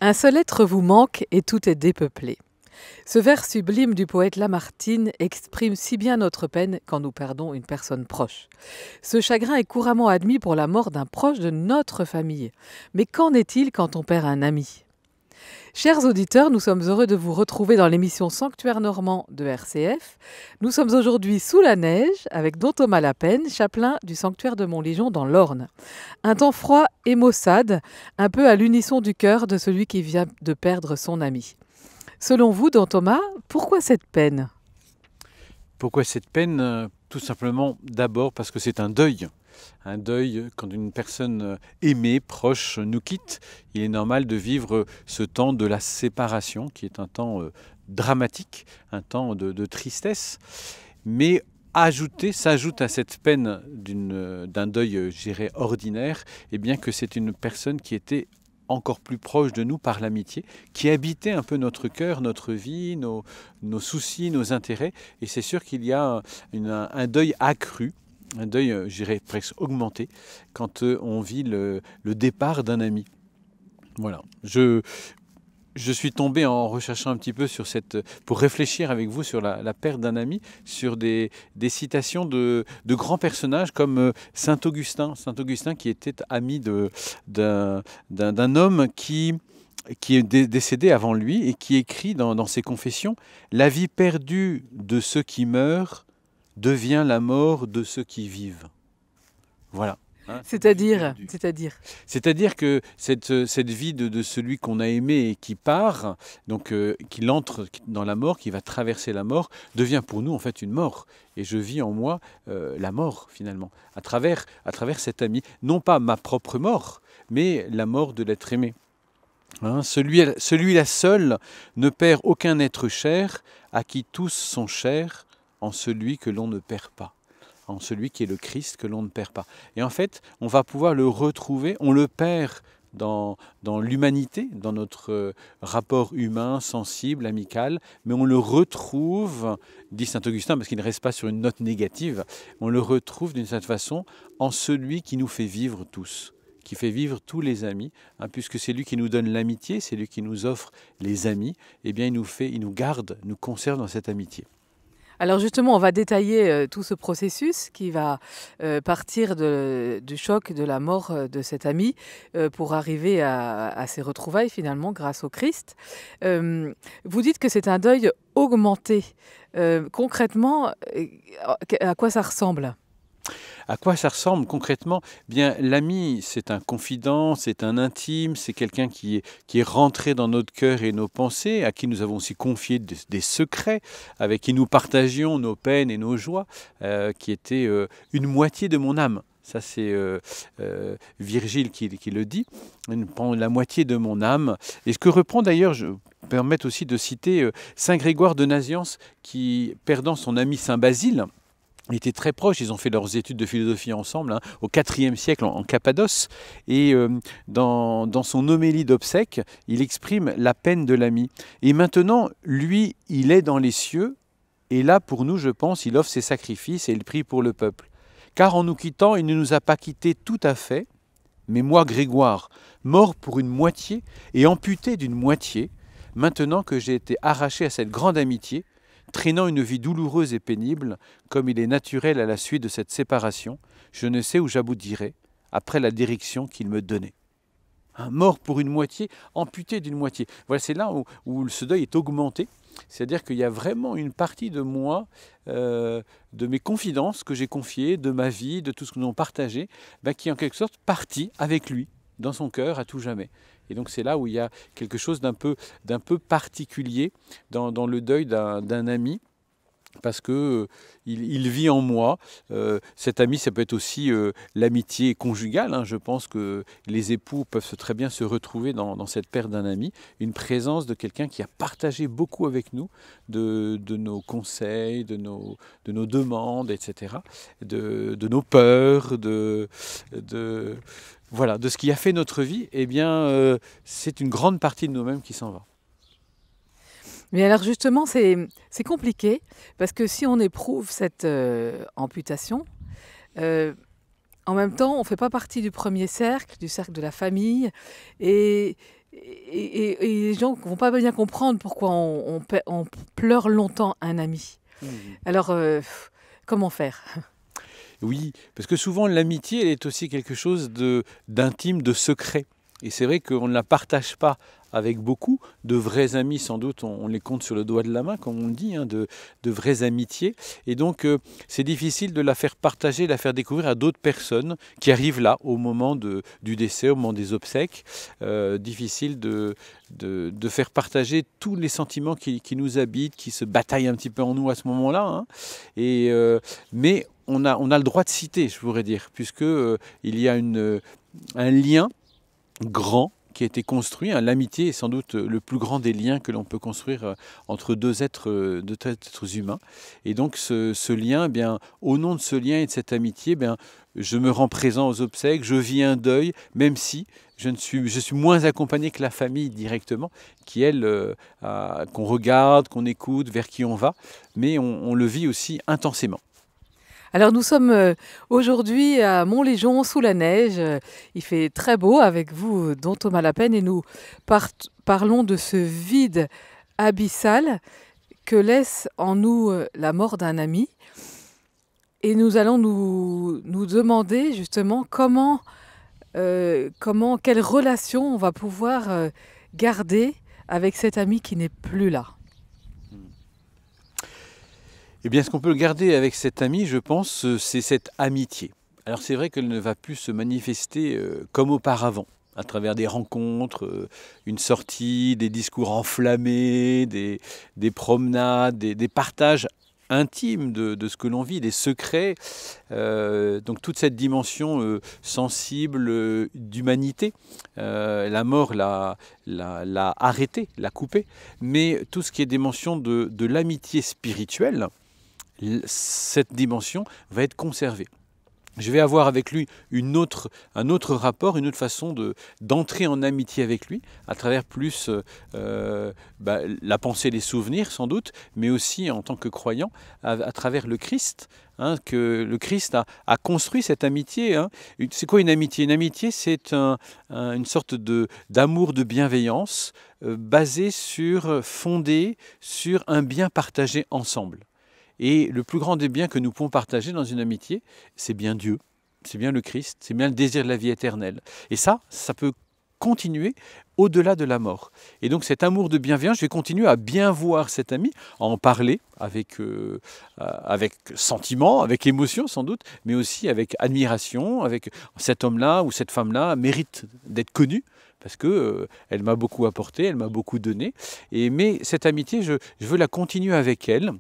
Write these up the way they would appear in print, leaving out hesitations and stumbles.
Un seul être vous manque et tout est dépeuplé. Ce vers sublime du poète Lamartine exprime si bien notre peine quand nous perdons une personne proche. Ce chagrin est couramment admis pour la mort d'un proche de notre famille. Mais qu'en est-il quand on perd un ami ? Chers auditeurs, nous sommes heureux de vous retrouver dans l'émission Sanctuaire Normand de RCF. Nous sommes aujourd'hui sous la neige avec don Thomas Lapen, chapelain du sanctuaire de Montlégion dans l'Orne. Un temps froid et maussade, un peu à l'unisson du cœur de celui qui vient de perdre son ami. Selon vous, don Thomas, pourquoi cette peine ? Pourquoi cette peine ? Tout simplement, d'abord parce que c'est un deuil. Un deuil, quand une personne aimée, proche, nous quitte, il est normal de vivre ce temps de la séparation, qui est un temps dramatique, un temps de tristesse. Mais s'ajoute à cette peine d'un deuil, je dirais, ordinaire, eh bien que c'est une personne qui était encore plus proche de nous par l'amitié, qui habitait un peu notre cœur, notre vie, nos soucis, nos intérêts. Et c'est sûr qu'il y a un deuil accru, un deuil, je dirais, presque augmenté, quand on vit le départ d'un ami. Voilà. Je suis tombé en recherchant un petit peu pour réfléchir avec vous sur la perte d'un ami, sur des citations de grands personnages comme Saint Augustin. Saint Augustin qui était ami d'un homme qui est décédé avant lui et qui écrit dans ses confessions « La vie perdue de ceux qui meurent devient la mort de ceux qui vivent ». Voilà. C'est-à-dire que cette vie de celui qu'on a aimé et qui part, donc qu'il entre dans la mort, qui va traverser la mort, devient pour nous en fait une mort. Et je vis en moi la mort finalement, à travers cet ami. Non pas ma propre mort, mais la mort de l'être aimé. Celui-là seul ne perd aucun être cher, à qui tous sont chers, en celui que l'on ne perd pas. En celui qui est le Christ que l'on ne perd pas. Et en fait, on va pouvoir le retrouver, on le perd dans l'humanité, dans notre rapport humain, sensible, amical, mais on le retrouve, dit saint Augustin, parce qu'il ne reste pas sur une note négative, on le retrouve d'une certaine façon en celui qui nous fait vivre tous, qui fait vivre tous les amis, puisque c'est lui qui nous donne l'amitié, c'est lui qui nous offre les amis, eh bien il nous garde, nous conserve dans cette amitié. Alors justement, on va détailler tout ce processus qui va partir du choc de la mort de cet ami pour arriver à ces retrouvailles finalement grâce au Christ. Vous dites que c'est un deuil augmenté. Concrètement, à quoi ça ressemble ? À quoi ça ressemble concrètement ? Bien, l'ami, c'est un confident, c'est un intime, c'est quelqu'un qui est rentré dans notre cœur et nos pensées, à qui nous avons aussi confié des secrets, avec qui nous partagions nos peines et nos joies, qui était une moitié de mon âme. Ça, c'est Virgile qui le dit, la moitié de mon âme. Et ce que reprend d'ailleurs, je permets aussi de citer Saint Grégoire de Nazianze, qui, perdant son ami Saint Basile, étaient très proches, ils ont fait leurs études de philosophie ensemble, au IVe siècle en Cappadoce. Et dans son homélie d'obsèques, il exprime la peine de l'ami. Et maintenant, lui, il est dans les cieux, et là, pour nous, je pense, il offre ses sacrifices et il prie pour le peuple. Car en nous quittant, il ne nous a pas quittés tout à fait, mais moi, Grégoire, mort pour une moitié et amputé d'une moitié, maintenant que j'ai été arraché à cette grande amitié, traînant une vie douloureuse et pénible, comme il est naturel à la suite de cette séparation, je ne sais où j'aboutirai, après la direction qu'il me donnait. Mort pour une moitié, amputé d'une moitié. Voilà, c'est là où ce deuil est augmenté. C'est-à-dire qu'il y a vraiment une partie de moi, de mes confidences que j'ai confiées, de ma vie, de tout ce que nous avons partagé, qui est en quelque sorte parti avec lui, dans son cœur, à tout jamais. Et donc c'est là où il y a quelque chose d'un peu particulier dans le deuil d'un ami, parce que il vit en moi. Cet ami, ça peut être aussi l'amitié conjugale. Je pense que les époux peuvent très bien se retrouver dans cette perte d'un ami, une présence de quelqu'un qui a partagé beaucoup avec nous, de nos conseils, de nos demandes, etc., de nos peurs, voilà, de ce qui a fait notre vie. Eh bien, c'est une grande partie de nous-mêmes qui s'en va. Mais alors justement, c'est compliqué, parce que si on éprouve cette amputation, en même temps, on ne fait pas partie du premier cercle, du cercle de la famille, et et les gens ne vont pas bien comprendre pourquoi on pleure longtemps un ami. Mhm. Alors, comment faire? Oui, parce que souvent l'amitié, elle est aussi quelque chose d'intime, de secret. Et c'est vrai qu'on ne la partage pas avec beaucoup de vrais amis, sans doute, on les compte sur le doigt de la main, comme on le dit, hein, de vraies amitiés. Et donc, c'est difficile de la faire partager, de la faire découvrir à d'autres personnes qui arrivent là, au moment du décès, au moment des obsèques. Difficile de faire partager tous les sentiments qui nous habitent, qui se bataillent un petit peu en nous à ce moment-là, hein. Mais on a le droit de citer, je voudrais dire, puisque il y a un lien grand qui a été construit. Hein. L'amitié est sans doute le plus grand des liens que l'on peut construire entre deux êtres humains. Et donc ce lien, eh bien, au nom de ce lien et de cette amitié, eh bien, je me rends présent aux obsèques, je vis un deuil, même si je suis moins accompagné que la famille directement, qui elle, qu'on regarde, qu'on écoute, vers qui on va, mais on le vit aussi intensément. Alors nous sommes aujourd'hui à Montléjon sous la neige. Il fait très beau avec vous, don Thomas Lapen, et nous parlons de ce vide abyssal que laisse en nous la mort d'un ami. Et nous allons nous demander justement quelle relation on va pouvoir garder avec cet ami qui n'est plus là. Eh bien, ce qu'on peut garder avec cet ami, je pense, c'est cette amitié. Alors c'est vrai qu'elle ne va plus se manifester comme auparavant, à travers des rencontres, une sortie, des discours enflammés, des promenades, des partages intimes de ce que l'on vit, des secrets. Donc toute cette dimension sensible d'humanité, la mort l'a arrêté, l'a coupé. Mais tout ce qui est dimension de l'amitié spirituelle, cette dimension va être conservée. Je vais avoir avec lui un autre rapport, une autre façon d'entrer en amitié avec lui, à travers plus la pensée, les souvenirs sans doute, mais aussi en tant que croyant, à travers le Christ, hein, que le Christ a construit cette amitié. Hein. C'est quoi une amitié? Une amitié, c'est une sorte d'amour, de bienveillance, fondé sur un bien partagé ensemble. Et le plus grand des biens que nous pouvons partager dans une amitié, c'est bien Dieu, c'est bien le Christ, c'est bien le désir de la vie éternelle. Et ça peut continuer au-delà de la mort. Et donc cet amour de bienveillance, je vais continuer à bien voir cet ami, à en parler avec sentiment, avec émotion sans doute, mais aussi avec admiration, avec cet homme-là ou cette femme-là mérite d'être connu, parce que elle m'a beaucoup apporté, elle m'a beaucoup donné. Mais cette amitié, je veux la continuer avec elle,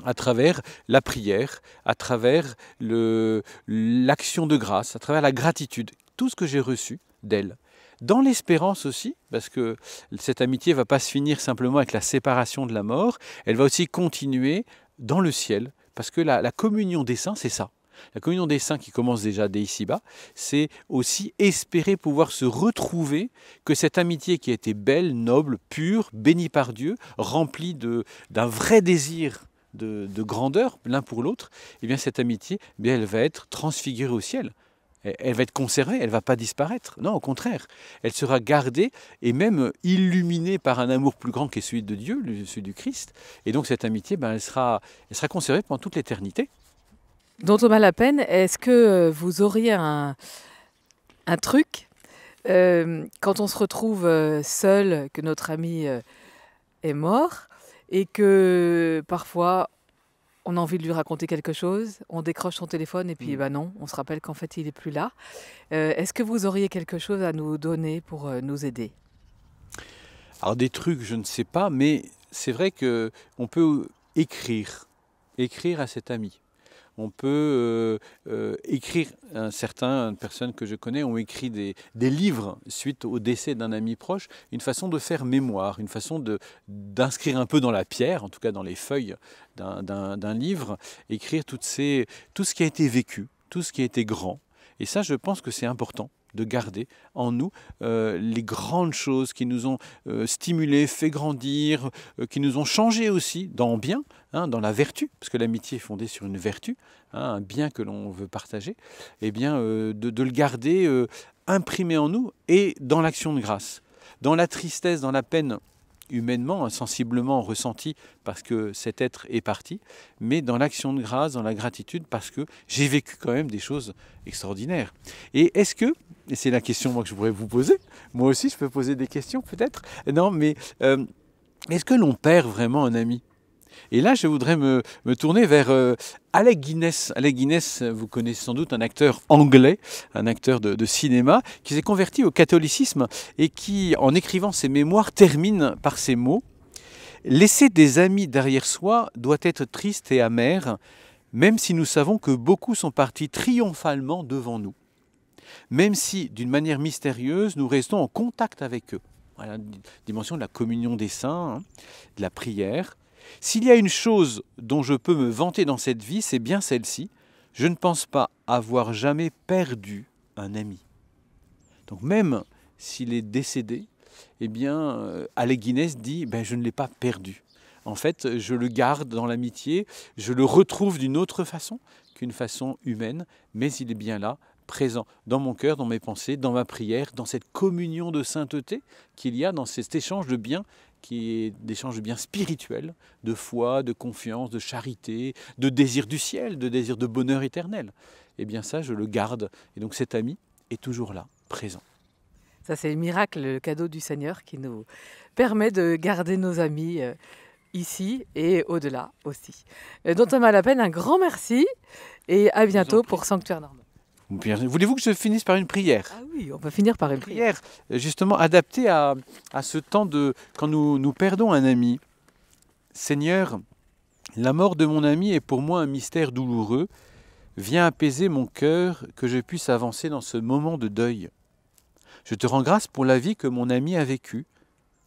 à travers la prière, à travers l'action de grâce, à travers la gratitude, tout ce que j'ai reçu d'elle. Dans l'espérance aussi, parce que cette amitié ne va pas se finir simplement avec la séparation de la mort, elle va aussi continuer dans le ciel, parce que la communion des saints, c'est ça. La communion des saints qui commence déjà dès ici-bas, c'est aussi espérer pouvoir se retrouver, que cette amitié qui a été belle, noble, pure, bénie par Dieu, remplie d'un vrai désir de grandeur l'un pour l'autre, eh bien cette amitié, eh bien, elle va être transfigurée au ciel. Elle va être conservée, elle ne va pas disparaître. Non, au contraire, elle sera gardée et même illuminée par un amour plus grand qui est celui de Dieu, celui du Christ. Et donc cette amitié, ben, elle sera conservée pendant toute l'éternité. Don Thomas Lapen, est-ce que vous auriez un truc quand on se retrouve seul, que notre ami est mort, et que parfois on a envie de lui raconter quelque chose, on décroche son téléphone et puis non, on se rappelle qu'en fait il n'est plus là. Est-ce que vous auriez quelque chose à nous donner pour nous aider? Alors des trucs, je ne sais pas, mais c'est vrai qu'on peut écrire à cet ami. On peut écrire, certaines personnes que je connais ont écrit des livres suite au décès d'un ami proche, une façon de faire mémoire, une façon d'inscrire un peu dans la pierre, en tout cas dans les feuilles d'un livre, écrire tout ce qui a été vécu, tout ce qui a été grand. Et ça, je pense que c'est important de garder en nous les grandes choses qui nous ont stimulés, fait grandir, qui nous ont changé aussi dans le bien, hein, dans la vertu, parce que l'amitié est fondée sur une vertu, hein, un bien que l'on veut partager, eh bien de le garder imprimé en nous et dans l'action de grâce. dans la tristesse, dans la peine, humainement, sensiblement ressentie parce que cet être est parti, mais dans l'action de grâce, dans la gratitude, parce que j'ai vécu quand même des choses extraordinaires. Et est-ce que, et c'est la question moi, que je pourrais vous poser, moi aussi je peux poser des questions peut-être, non, mais est-ce que l'on perd vraiment un ami? Et là, je voudrais me tourner vers Alec Guinness. Alec Guinness, vous connaissez sans doute un acteur anglais, un acteur de cinéma, qui s'est converti au catholicisme et qui, en écrivant ses mémoires, termine par ces mots. « Laisser des amis derrière soi doit être triste et amer, même si nous savons que beaucoup sont partis triomphalement devant nous. Même si, d'une manière mystérieuse, nous restons en contact avec eux. » Voilà, la dimension de la communion des saints, hein, de la prière. S'il y a une chose dont je peux me vanter dans cette vie, c'est bien celle-ci. Je ne pense pas avoir jamais perdu un ami. Donc même s'il est décédé, eh bien, Alec Guinness dit je ne l'ai pas perdu. En fait, je le garde dans l'amitié, je le retrouve d'une autre façon qu'une façon humaine, mais il est bien là, présent dans mon cœur, dans mes pensées, dans ma prière, dans cette communion de sainteté qu'il y a dans cet échange de biens, qui est d'échange de biens spirituels, de foi, de confiance, de charité, de désir du ciel, de désir de bonheur éternel. Eh bien ça, je le garde. Et donc cet ami est toujours là, présent. Ça, c'est le miracle, le cadeau du Seigneur qui nous permet de garder nos amis ici et au-delà aussi. Don Thomas Lapen, un grand merci et à bientôt pour Sanctuaire Normand. Voulez-vous que je finisse par une prière? Ah oui, on va finir par une prière. Justement adaptée à ce temps de quand nous perdons un ami. Seigneur, la mort de mon ami est pour moi un mystère douloureux. Viens apaiser mon cœur, que je puisse avancer dans ce moment de deuil. Je te rends grâce pour la vie que mon ami a vécue.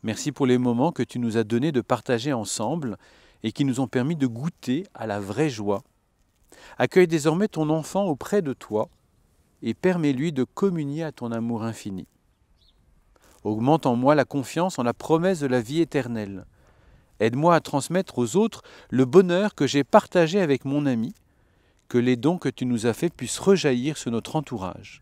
Merci pour les moments que tu nous as donnés de partager ensemble et qui nous ont permis de goûter à la vraie joie. Accueille désormais ton enfant auprès de toi et permets-lui de communier à ton amour infini. Augmente en moi la confiance en la promesse de la vie éternelle. Aide-moi à transmettre aux autres le bonheur que j'ai partagé avec mon ami, que les dons que tu nous as faits puissent rejaillir sur notre entourage.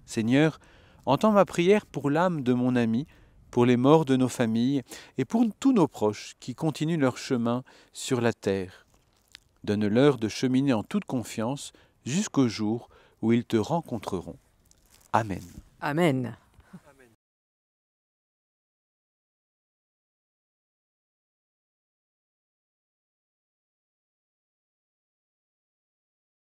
Seigneur, entends ma prière pour l'âme de mon ami, pour les morts de nos familles et pour tous nos proches qui continuent leur chemin sur la terre. Donne-leur de cheminer en toute confiance jusqu'au jour où ils te rencontreront. Amen. Amen.